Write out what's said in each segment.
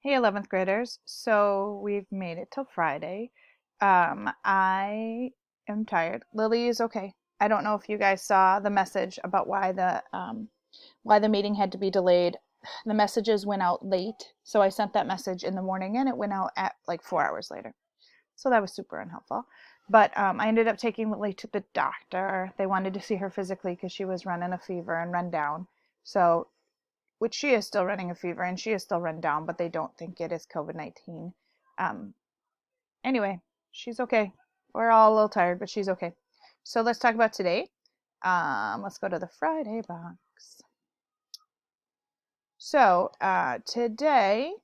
Hey, 11th graders. So we've made it till Friday. I am tired. Lily is okay. I don't know if you guys saw the message about why the meeting had to be delayed. The messages went out late, so I sent that message in the morning, and it went out at like 4 hours later. So that was super unhelpful. But I ended up taking Lily to the doctor. They wanted to see her physically because she was running a fever and run down. So which she is still running a fever and she is still run down, but they don't think it is COVID-19. Um, anyway, she's okay. We're all a little tired, but she's okay. So let's talk about today. Let's go to the Friday box. So today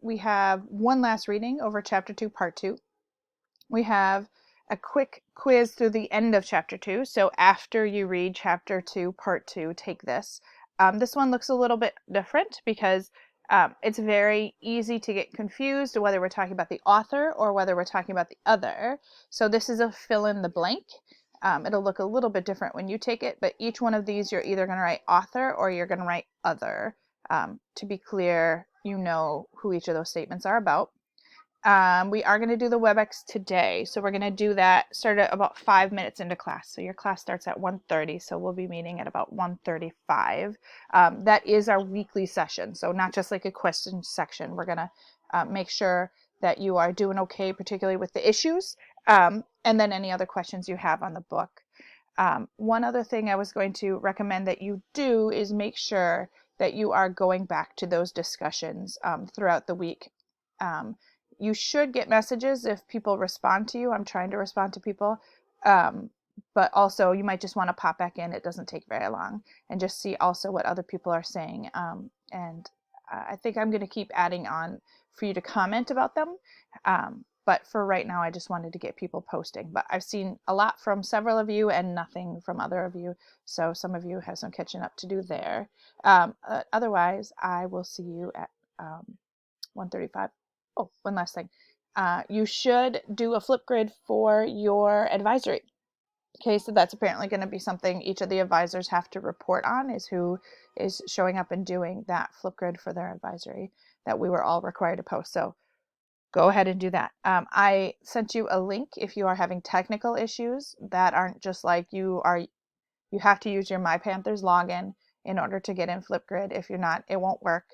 we have one last reading over Chapter 2, Part 2. We have a quick quiz through the end of Chapter 2. So after you read Chapter 2, Part 2, take this. This one looks a little bit different because it's very easy to get confused whether we're talking about the author or whether we're talking about the other. So this is a fill in the blank. It'll look a little bit different when you take it, but each one of these you're either going to write author or you're going to write other. To be clear, you know who each of those statements are about. We are going to do the WebEx today. So we're going to do that, start at about 5 minutes into class. So your class starts at 1:30. So we'll be meeting at about 1:35. That is our weekly session. So not just like a question section. We're going to make sure that you are doing okay, particularly with the issues, and then any other questions you have on the book. One other thing I was going to recommend that you do is make sure that you are going back to those discussions throughout the week. You should get messages if people respond to you. I'm trying to respond to people. But also you might just want to pop back in. It doesn't take very long and just see also what other people are saying. And I think I'm going to keep adding on for you to comment about them. But for right now, I just wanted to get people posting. But I've seen a lot from several of you and nothing from other of you. So some of you have some catching up to do there. Otherwise, I will see you at 1:35. Oh, one last thing. You should do a flip grid for your advisory. Okay, so that's apparently going to be something each of the advisors have to report on, is who is showing up and doing that flip grid for their advisory that we were all required to post. So go ahead and do that. I sent you a link if you are having technical issues that aren't just like you have to use your MyPanthers login in order to get in Flipgrid. If you're not, it won't work.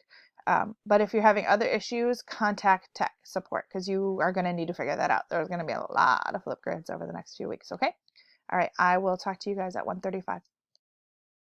But if you're having other issues, contact tech support because you are going to need to figure that out. There's going to be a lot of Flipgrids over the next few weeks, okay? All right, I will talk to you guys at 1:35.